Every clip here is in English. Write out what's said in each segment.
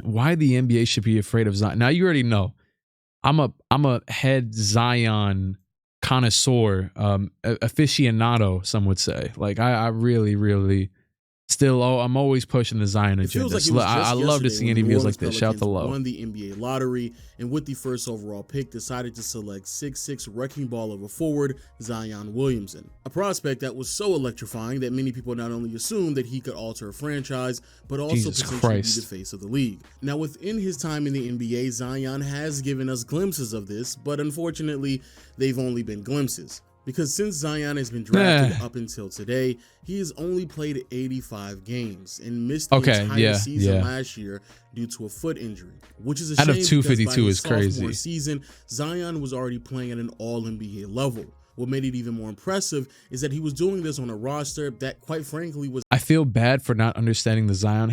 Why the NBA should be afraid of Zion? Now you already know. I'm a head Zion connoisseur, aficionado, some would say. Like I really still, I'm always pushing the Zion agenda. I love to see any videos like this. Shout out to Low. Won the NBA lottery and with the first overall pick decided to select 6'6" wrecking ball of a forward, Zion Williamson. A prospect that was so electrifying that many people not only assumed that he could alter a franchise, but also potentially be the face of the league. Now within his time in the NBA, Zion has given us glimpses of this, but unfortunately, they've only been glimpses. Because since Zion has been drafted up until today, he has only played 85 games and missed the entire season last year due to a foot injury, which is a shame. Out of 252 is crazy. Season, Zion was already playing at an all-NBA level. What made it even more impressive is that he was doing this on a roster that, quite frankly, was... I feel bad for not understanding the Zion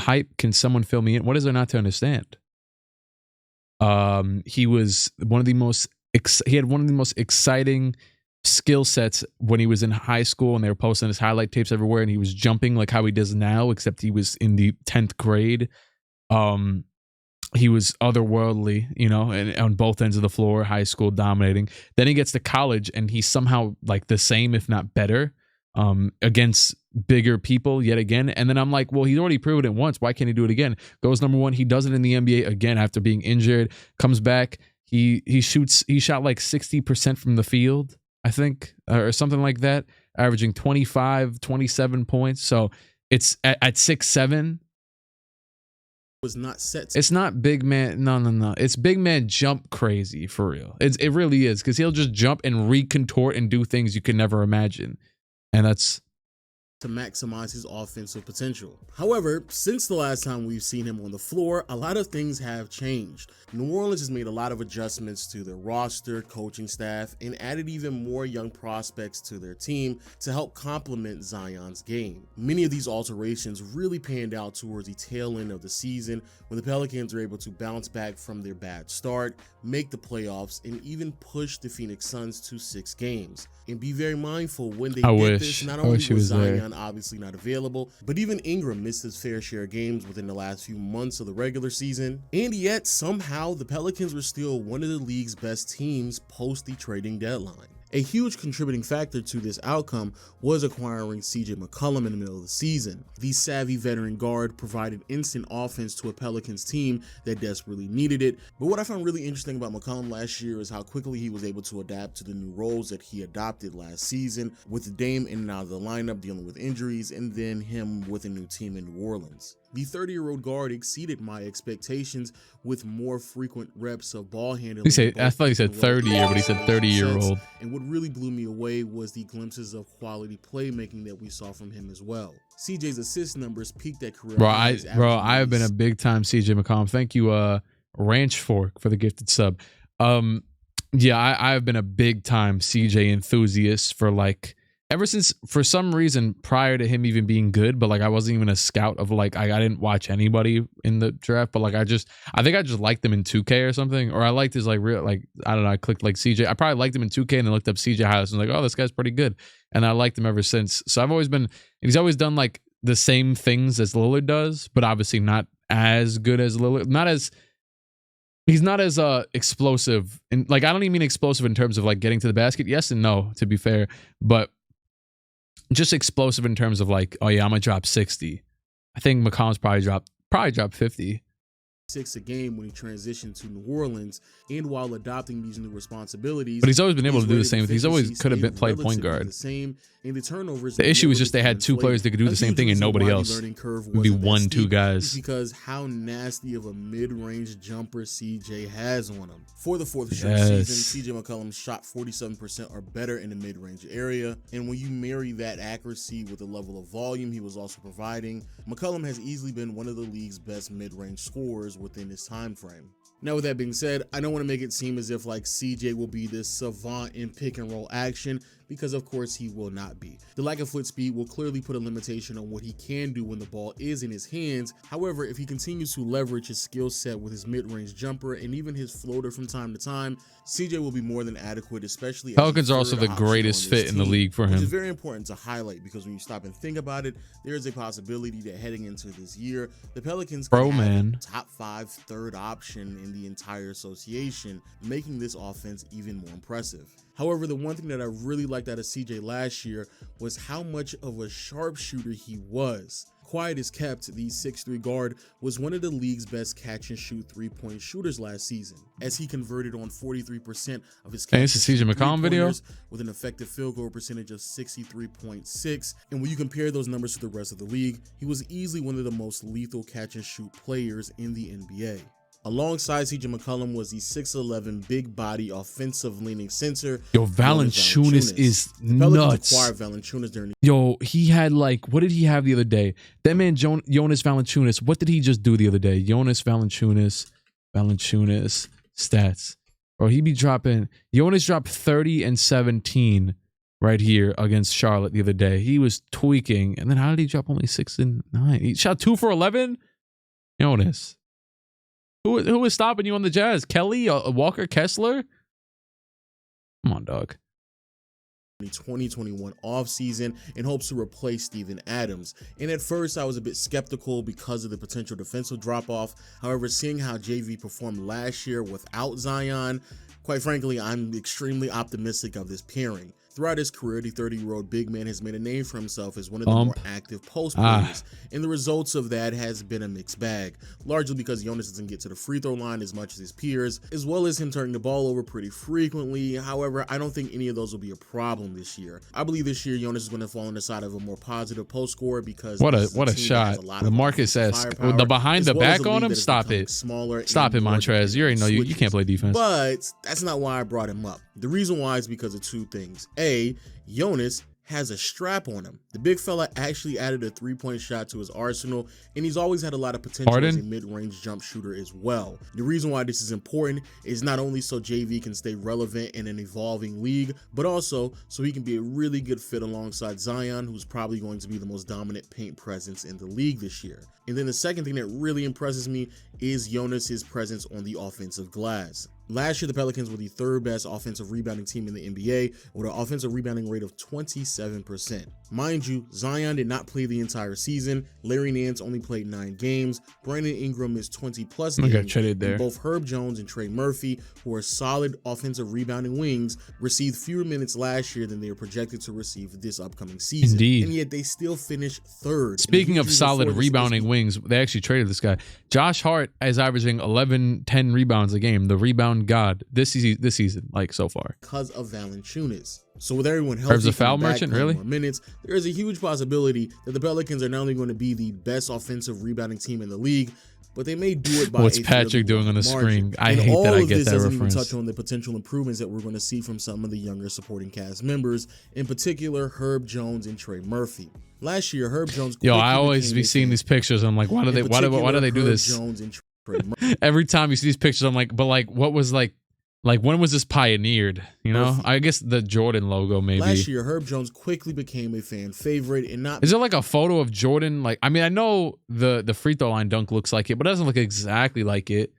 hype. Can someone fill me in? What is there not to understand? He was one of the most... He had one of the most exciting skill sets when he was in high school and they were posting his highlight tapes everywhere and he was jumping like how he does now, except he was in the 10th grade. He was otherworldly, you know, and on both ends of the floor, high school dominating. Then he gets to college and he's somehow like the same, if not better, against bigger people yet again. And then I'm like, well, he's already proven it once. Why can't he do it again? Goes number one. He does it in the NBA again after being injured, comes back. He shot like 60% from the field, I think, or something like that, averaging 25, 27 points. So it's at 6'7". Was not set. It's not big man. No. It's big man jump crazy for real. It really is, because he'll just jump and recontort and do things you could never imagine. And that's to maximize his offensive potential. However, since the last time we've seen him on the floor, a lot of things have changed. New Orleans has made a lot of adjustments to their roster, coaching staff, and added even more young prospects to their team to help complement Zion's game. Many of these alterations really panned out towards the tail end of the season when the Pelicans were able to bounce back from their bad start, make the playoffs, and even push the Phoenix Suns to 6 games. And be very mindful when they did this, not only was Zion obviously not available, but even Ingram missed his fair share of games within the last few months of the regular season, and yet somehow the Pelicans were still one of the league's best teams post the trading deadline. A huge contributing factor to this outcome was acquiring CJ McCollum in the middle of the season. The savvy veteran guard provided instant offense to a Pelicans team that desperately needed it. But what I found really interesting about McCollum last year is how quickly he was able to adapt to the new roles that he adopted last season, with Dame in and out of the lineup dealing with injuries, and then him with a new team in New Orleans. The 30-year-old guard exceeded my expectations with more frequent reps of ball handling. I thought he said 30-year, but he said 30-year-old. And what really blew me away was the glimpses of quality playmaking that we saw from him as well. CJ's assist numbers peaked at career. I have been a big time CJ McCollum. Thank you, Ranch Fork, for the gifted sub. I have been a big time CJ enthusiast for like ever since, for some reason, prior to him even being good, but like I wasn't even a scout of like I didn't watch anybody in the draft, but like I think I just liked them in 2K or something, or I liked his like real, like I don't know, I clicked like CJ. I probably liked him in 2K and then looked up CJ highlights and was like, oh, this guy's pretty good, and I liked him ever since. So he's always done like the same things as Lillard does, but obviously not as good as Lillard. He's not as explosive, and like I don't even mean explosive in terms of like getting to the basket. Yes and no, to be fair, but just explosive in terms of like, oh yeah, I'm gonna drop 60. I think McCollum's probably dropped 50. 6 a game when he transitioned to New Orleans, and while adopting these new responsibilities. But he's always been able to do the same thing. He's always could have played point guard. The issue was just they had 2 players that could do the same thing and nobody else. It would be 1-2 guys. Because how nasty of a mid-range jumper CJ has on him. For the 4th straight season, CJ McCollum shot 47% or better in the mid-range area, and when you marry that accuracy with the level of volume he was also providing, McCollum has easily been one of the league's best mid-range scorers within this time frame. Now, with that being said, I don't want to make it seem as if like CJ will be this savant in pick and roll action, because of course he will not be. The lack of foot speed will clearly put a limitation on what he can do when the ball is in his hands. However, if he continues to leverage his skill set with his mid-range jumper and even his floater from time to time, CJ will be more than adequate, especially Pelicans are also the greatest fit in the league for him. Which is very important to highlight, because when you stop and think about it, there is a possibility that heading into this year, the Pelicans could have a top 5 third option in the entire association, making this offense even more impressive. However, the one thing that I really liked out of CJ last year was how much of a sharpshooter he was. Quiet as kept, the 6'3" guard was one of the league's best catch and shoot three-point shooters last season, as he converted on 43% of his catch and shoot CJ McCollum video with an effective field goal percentage of 63.6. And when you compare those numbers to the rest of the league, he was easily one of the most lethal catch and shoot players in the NBA. Alongside CJ McCollum was the 6'11" big body offensive leaning center. Yo, Valančiūnas is nuts. Acquired Valančiūnas during Yo, he had like, what did he have the other day? That man, Jonas Valančiūnas, what did he just do the other day? Jonas Valančiūnas stats. Bro, he be dropping. Jonas dropped 30 and 17 right here against Charlotte the other day. He was tweaking. And then how did he drop only 6 and 9? He shot 2 for 11? Jonas. Who was stopping you on the Jazz? Kelly? Walker Kessler? Come on, dog. 2021 offseason in hopes to replace Steven Adams. And at first I was a bit skeptical because of the potential defensive drop-off. However, seeing how JV performed last year without Zion, quite frankly, I'm extremely optimistic of this pairing. Throughout his career, the 30-year-old big man has made a name for himself as one of the more active post players, and the results of that has been a mixed bag, largely because Jonas doesn't get to the free throw line as much as his peers, as well as him turning the ball over pretty frequently. However, I don't think any of those will be a problem this year. I believe this year Jonas is going to fall on the side of a more positive post scorer, because what a shot. The Marcus S. The behind the back on him, stop it. Stop it, Montrez. You already know you can't play defense. But that's not why I brought him up. The reason why is because of two things. A, Jonas has a strap on him. The big fella actually added a three-point shot to his arsenal, and he's always had a lot of potential as a mid-range jump shooter as well. The reason why this is important is not only so JV can stay relevant in an evolving league, but also so he can be a really good fit alongside Zion, who's probably going to be the most dominant paint presence in the league this year. And then the second thing that really impresses me is Jonas's presence on the offensive glass. Last year, the Pelicans were the third best offensive rebounding team in the NBA with an offensive rebounding rate of 27%. Mind you, Zion did not play the entire season. Larry Nance only played 9 games. Brandon Ingram missed 20 plus games. And both Herb Jones and Trey Murphy, who are solid offensive rebounding wings, received fewer minutes last year than they are projected to receive this upcoming season. Indeed. And yet they still finished third. Speaking of solid rebounding wings, they actually traded this guy. Josh Hart is averaging 11-10 rebounds a game. The rebound god this season, like so far, because of Valančiūnas. So with everyone healthy, Herb's a foul merchant, really? More minutes, there is a huge possibility that the Pelicans are not only going to be the best offensive rebounding team in the league, but they may do it by what's Patrick doing on the screen. I hate that I get that reference. Even touch on the potential improvements that we're going to see from some of the younger supporting cast members, in particular Herb Jones and Trey Murphy. Last year, Herb Jones. Yo, I always be seeing these pictures. And I'm like, why do they do this? Jones and Every time you see these pictures, I'm like, but like, what was like when was this pioneered? You know, Murphy. I guess the Jordan logo maybe. Last year, Herb Jones quickly became a fan favorite, and not. Is there like a photo of Jordan? Like, I mean, I know the free throw line dunk looks like it, but it doesn't look exactly like it.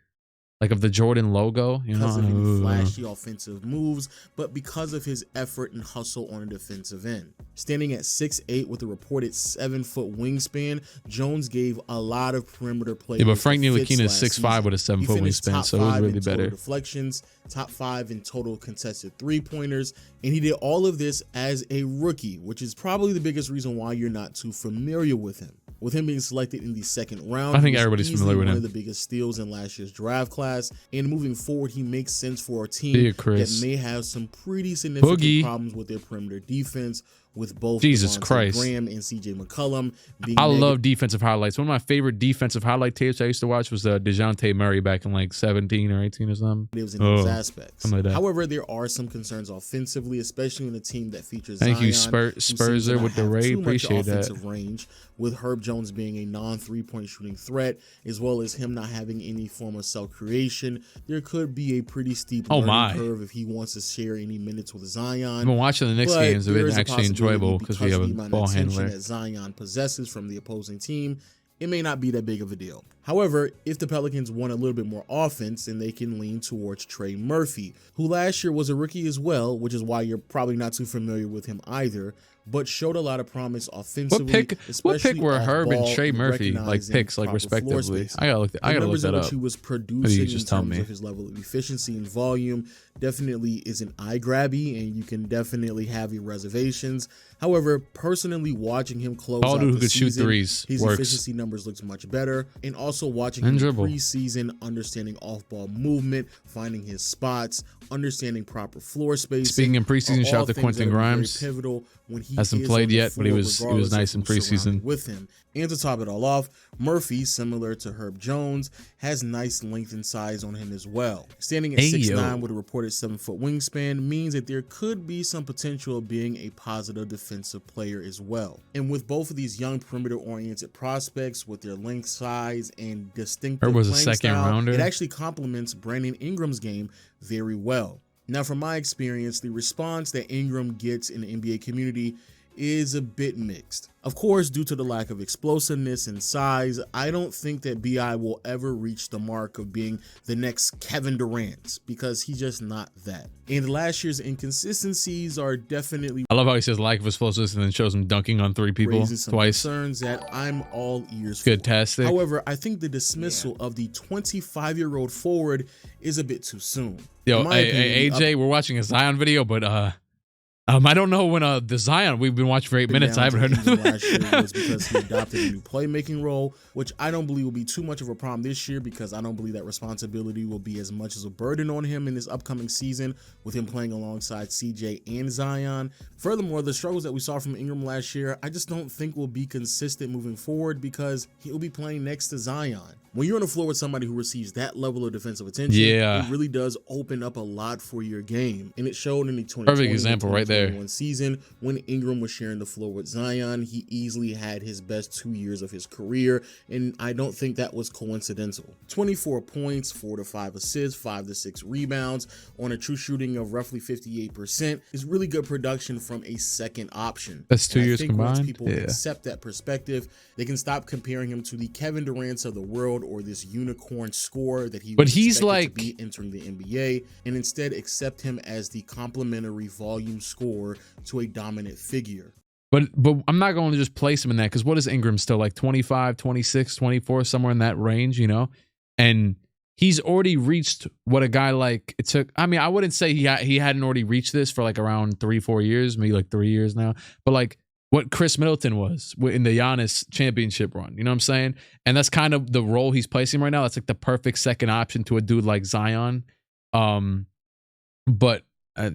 Like of the Jordan logo, you know, because of any flashy offensive moves, but because of his effort and hustle on a defensive end. Standing at 6'8" with a reported 7-foot wingspan, Jones gave a lot of perimeter play. Yeah, but Frank Ntilikina is 6'5" with a 7-foot wingspan, so it was really better. Deflections, top 5 in total contested three-pointers, and he did all of this as a rookie, which is probably the biggest reason why you're not too familiar with him. With him being selected in the second round, I think everybody's familiar with him. One of the biggest steals in last year's draft class, and moving forward, he makes sense for a team that may have some pretty significant problems with their perimeter defense, with both Jesus Devontae Christ. Graham and CJ McCollum being I love defensive highlights. One of my favorite defensive highlight tapes I used to watch was DeJounte Murray back in like 17 or 18 or something. in those aspects. Like that. However, there are some concerns offensively, especially in a team that features Thank Zion, you, Spurzer with the raid. Appreciate that. Range, with Herb Jones being a non-3-point shooting threat, as well as him not having any form of self-creation, there could be a pretty steep learning curve if he wants to share any minutes with Zion. I've been watching the Knicks games. They've been actually enjoyable because we have a ball handler that Zion possesses from the opposing team. It may not be that big of a deal. However, if the Pelicans want a little bit more offense, then they can lean towards Trey Murphy, who last year was a rookie as well, which is why you're probably not too familiar with him either, but showed a lot of promise offensively. What pick were Herb and Trey Murphy picks respectively? I gotta look that up. He was producing in terms of his level of efficiency and volume definitely isn't eye grabby, and you can definitely have your reservations. However, personally watching him close out the season, shoot threes his efficiency numbers looks much better, and also watching him preseason, understanding off-ball movement, finding his spots, understanding proper floor spacing. Speaking in preseason, shout out to Quentin Grimes. Pivotal when he hasn't played yet, but he was nice in preseason with him. And to top it all off, Murphy, similar to Herb Jones, has nice length and size on him as well. Standing at 6'9" with a reported 7-foot wingspan means that there could be some potential of being a positive defensive player as well. And with both of these young perimeter-oriented prospects with their length, size, and distinctive playing style, it actually complements Brandon Ingram's game very well. Now, from my experience, the response that Ingram gets in the NBA community is a bit mixed. Of course, due to the lack of explosiveness and size, I don't think that BI will ever reach the mark of being the next Kevin Durant, because he's just not that. And last year's inconsistencies are definitely... I love how he says lack of explosiveness and then shows him dunking on 3 people twice. Concerns that I'm all ears for. Fantastic. However, I think the dismissal of the 25-year-old forward is a bit too soon. Yo, hey, AJ, we're watching a Zion video, but I don't know when the Zion we've been watching for 8 minutes. I haven't heard nothing. Last year was because he adopted a new playmaking role, which I don't believe will be too much of a problem this year, because I don't believe that responsibility will be as much as a burden on him in this upcoming season with him playing alongside CJ and Zion. Furthermore, the struggles that we saw from Ingram last year, I just don't think will be consistent moving forward, because he'll be playing next to Zion. When you're on the floor with somebody who receives that level of defensive attention, it really does open up a lot for your game. And it showed in the 2021 season when Ingram was sharing the floor with Zion. He easily had his best 2 years of his career, and I don't think that was coincidental. 24 points, 4 to 5 assists, 5 to 6 rebounds on a true shooting of roughly 58% is really good production from a second option. That's 2 years combined. Once people accept that perspective, they can stop comparing him to the Kevin Durants of the world or this unicorn scorer that he was expected to be entering the NBA, and instead accept him as the complementary volume scorer to a dominant figure. But I'm not going to just place him in that, because what is Ingram still, like 25, 26, 24, somewhere in that range, you know? And he's already reached what a guy like it took. I mean, I wouldn't say he hadn't already reached this for like around 3-4 years, maybe like 3 years now, but like what Chris Middleton was in the Giannis championship run. You know what I'm saying? And that's kind of the role he's placing right now. That's like the perfect second option to a dude like Zion. But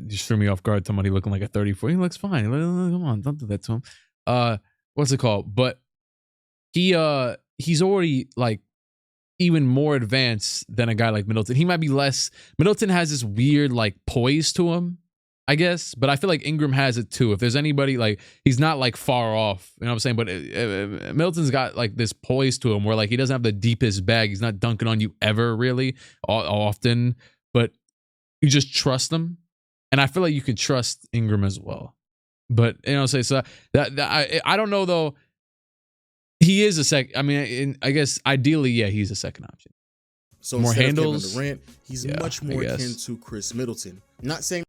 just threw me off guard. Somebody looking like a 34. He looks fine. Come on, don't do that to him. What's it called? But he's already like even more advanced than a guy like Middleton. He might be less. Middleton has this weird like poise to him, I guess, but I feel like Ingram has it too. If there's anybody, like, he's not like far off, you know what I'm saying? But Middleton's got like this poise to him where like he doesn't have the deepest bag. He's not dunking on you ever really often, but you just trust him. And I feel like you can trust Ingram as well. But, you know, so that I don't know though. He is a second. I mean, I guess ideally, yeah, he's a second option. So more handles. Kevin Durant, he's much more akin to Chris Middleton. Not saying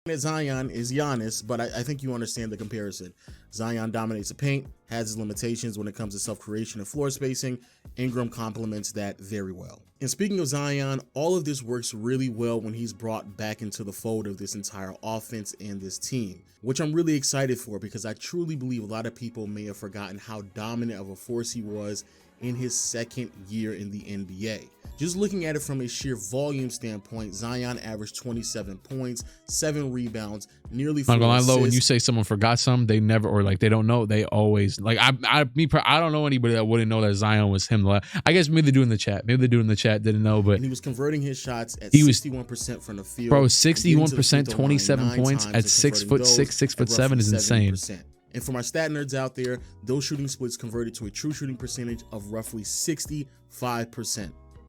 that Zion is Giannis, but I think you understand the comparison. Zion dominates the paint, has his limitations when it comes to self-creation and floor spacing. Ingram complements that very well. And speaking of Zion, all of this works really well when he's brought back into the fold of this entire offense and this team, which I'm really excited for, because I truly believe a lot of people may have forgotten how dominant of a force he was in his second year in the NBA. Just looking at it from a sheer volume standpoint, Zion averaged 27 points, 7 rebounds, nearly 4 I'm not gonna lie, assists. Lo, when you say someone forgot something, they never, or like they don't know, they always, like, I don't know anybody that wouldn't know that Zion was him. I guess maybe they do in the chat. Maybe they do in the chat, didn't know, but and he was converting his shots at 61% from the field. Bro, 61%, 27 points at 6'6", 6'7" is insane. 70%. And for my stat nerds out there, those shooting splits converted to a true shooting percentage of roughly 65%.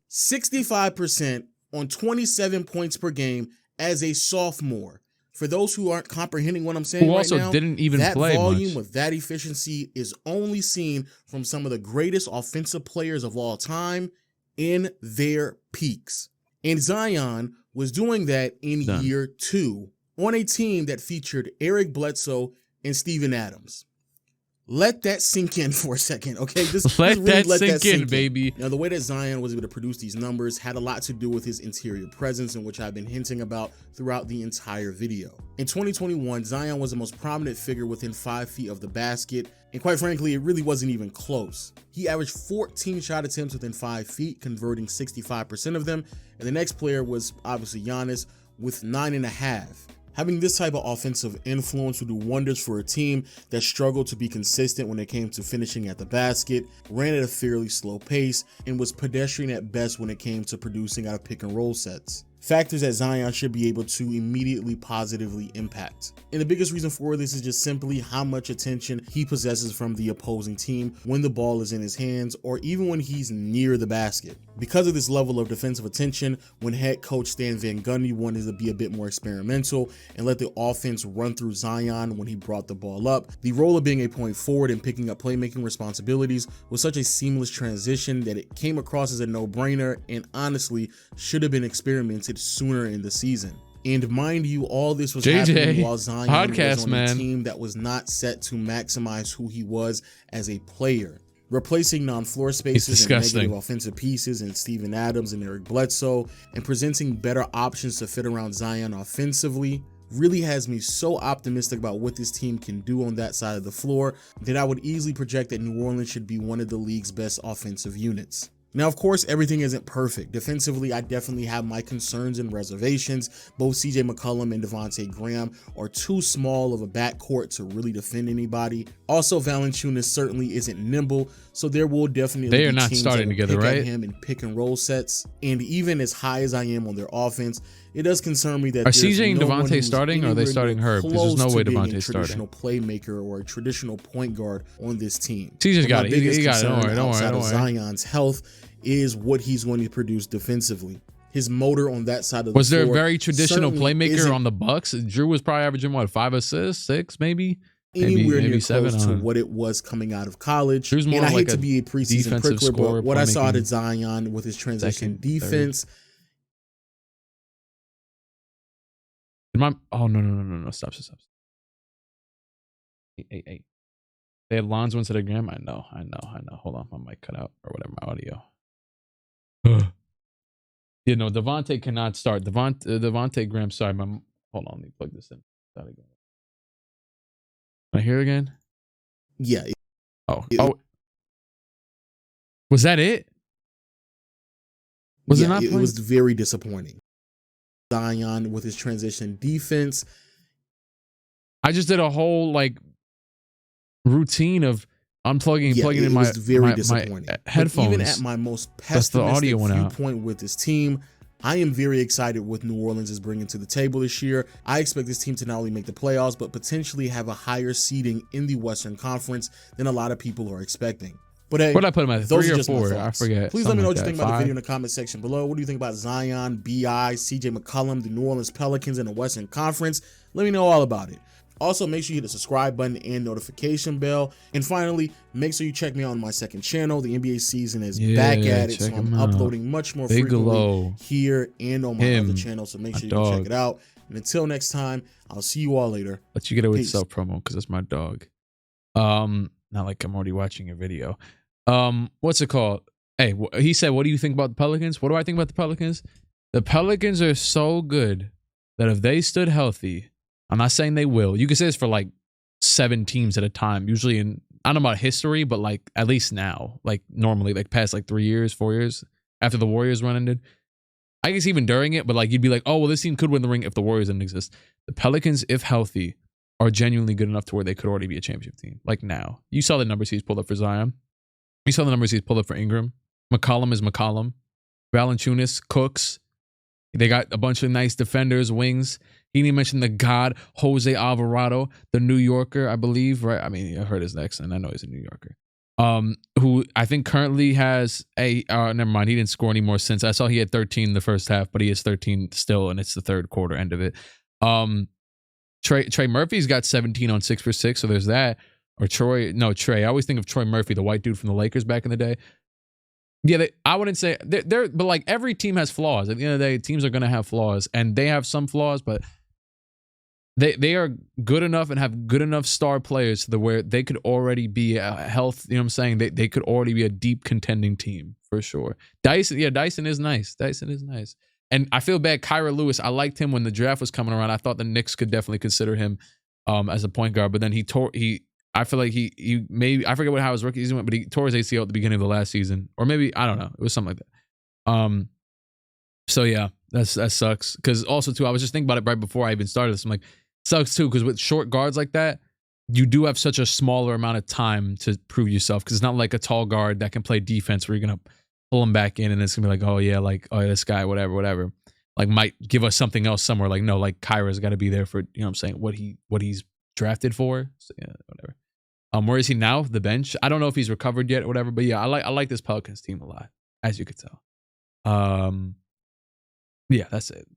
65% on 27 points per game as a sophomore. For those who aren't comprehending what I'm saying who also right now, didn't even that play volume much. with that efficiency is only seen from some of the greatest offensive players of all time in their peaks. And Zion was doing that in year 2 on a team that featured Eric Bledsoe and Steven Adams. Let that sink in for a second, okay? Let that sink in, baby. Now, the way that Zion was able to produce these numbers had a lot to do with his interior presence, in which I've been hinting about throughout the entire video. In 2021, Zion was the most prominent figure within 5 feet of the basket, and quite frankly, it really wasn't even close. He averaged 14 shot attempts within 5 feet, converting 65% of them, and the next player was obviously Jonas with 9.5. Having this type of offensive influence would do wonders for a team that struggled to be consistent when it came to finishing at the basket, ran at a fairly slow pace, and was pedestrian at best when it came to producing out of pick and roll sets. Factors that Zion should be able to immediately positively impact. And the biggest reason for this is just simply how much attention he possesses from the opposing team when the ball is in his hands or even when he's near the basket. Because of this level of defensive attention, when head coach Stan Van Gundy wanted to be a bit more experimental and let the offense run through Zion when he brought the ball up, the role of being a point forward and picking up playmaking responsibilities was such a seamless transition that it came across as a no-brainer and honestly should have been experimented sooner in the season. And mind you, all this was happening while Zion was on a team that was not set to maximize who he was as a player. Replacing non-floor spaces and negative offensive pieces in Steven Adams and Eric Bledsoe and presenting better options to fit around Zion offensively really has me so optimistic about what this team can do on that side of the floor that I would easily project that New Orleans should be one of the league's best offensive units. Now, of course, everything isn't perfect. Defensively, I definitely have my concerns and reservations. Both CJ McCollum and Devontae Graham are too small of a backcourt to really defend anybody. Also, Valančiūnas certainly isn't nimble, so there will definitely they are be not teams starting that will together, pick right? at him in pick and roll sets. And even as high as I am on their offense, it does concern me that are CJ and Devontae starting, or are they starting Herb? Because there's no way Devontae's starting. Traditional playmaker or a traditional point guard on this team. CJ's got it. He got it. Don't worry. Outside of Zion's health is what he's going to produce defensively. His motor on that side of the floor. Was there a very traditional playmaker on the Bucks? Drew was probably averaging what, 5 assists, 6 maybe? Anywhere maybe near 7 close to what it was coming out of college. Drew's more and I like hate to be a preseason prickler, but what I saw at Zion with his transition defense. Oh, no. Stop. Hey. They had Lonzo instead of Graham. I know. Hold on, my mic cut out or whatever, my audio. Yeah, no, Devontae cannot start. Devontae Graham. Sorry, hold on. Let me plug this in. Can I hear it again? Yeah. Oh. Was that it? Was it not? It was very disappointing. Zion with his transition defense. I just did a whole routine of unplugging, plugging in my headphones. But even at my most pessimistic viewpoint with this team, I am very excited with New Orleans is bringing to the table this year. I expect this team to not only make the playoffs, but potentially have a higher seeding in the Western Conference than a lot of people are expecting. But hey, what did I put him at? 3 or 4? I forget. Please let me know what you think about the video in the comment section below. What do you think about Zion, B.I., CJ McCollum, the New Orleans Pelicans, and the Western Conference? Let me know all about it. Also, make sure you hit the subscribe button and notification bell. And finally, make sure you check me out on my second channel. The NBA season is back at it, so I'm uploading much more frequently here and on my other channel. So make sure you check it out. And until next time, I'll see you all later. Let you get away with self promo because it's my dog. Not like I'm already watching a video. What's it called? Hey, he said, what do you think about the Pelicans? What do I think about the Pelicans? The Pelicans are so good that if they stood healthy, I'm not saying they will. You can say this for 7 teams at a time. Usually I don't know about history, but at least now, normally, past 3 years, 4 years, after the Warriors run ended. I guess even during it, but like you'd be like, oh, well, this team could win the ring if the Warriors didn't exist. The Pelicans, if healthy, are genuinely good enough to where they could already be a championship team. Like now. You saw the numbers he's pulled up for Zion. You saw the numbers he's pulled up for Ingram. McCollum is McCollum. Valančiūnas, Cooks. They got a bunch of nice defenders, wings. He didn't mention the god, Jose Alvarado, the New Yorker, I believe, right? I mean, I heard his accent. I know he's a New Yorker. Who I think currently has never mind, he didn't score anymore since. I saw he had 13 in the first half, but he has 13 still, and it's the third quarter end of it. Trey Murphy's got 17 on 6 for 6, so there's that. Or Trey. I always think of Troy Murphy, the white dude from the Lakers back in the day. Yeah, I wouldn't say they're but like every team has flaws. At the end of the day, teams are gonna have flaws, and they have some flaws, but they are good enough and have good enough star players to the where they could already be a health. You know what I'm saying? They could already be a deep contending team for sure. Dyson is nice. Dyson is nice. And I feel bad. Kyra Lewis, I liked him when the draft was coming around. I thought the Knicks could definitely consider him as a point guard, but then I feel like he maybe, I forget how his rookie season went, but he tore his ACL at the beginning of the last season, or maybe I don't know. It was something like that. So yeah, that sucks. Because also too, I was just thinking about it right before I even started this. I'm like, sucks too, because with short guards like that, you do have such a smaller amount of time to prove yourself. Because it's not like a tall guard that can play defense where you're gonna pull him back in and it's gonna be like, oh yeah, like oh this guy, whatever. Like might give us something else somewhere. Like no, like Kyra's got to be there for, you know what I'm saying, what he's drafted for. So yeah, whatever. Where is he now? The bench. I don't know if he's recovered yet or whatever, but yeah, I like this Pelicans team a lot, as you could tell. Yeah, that's it.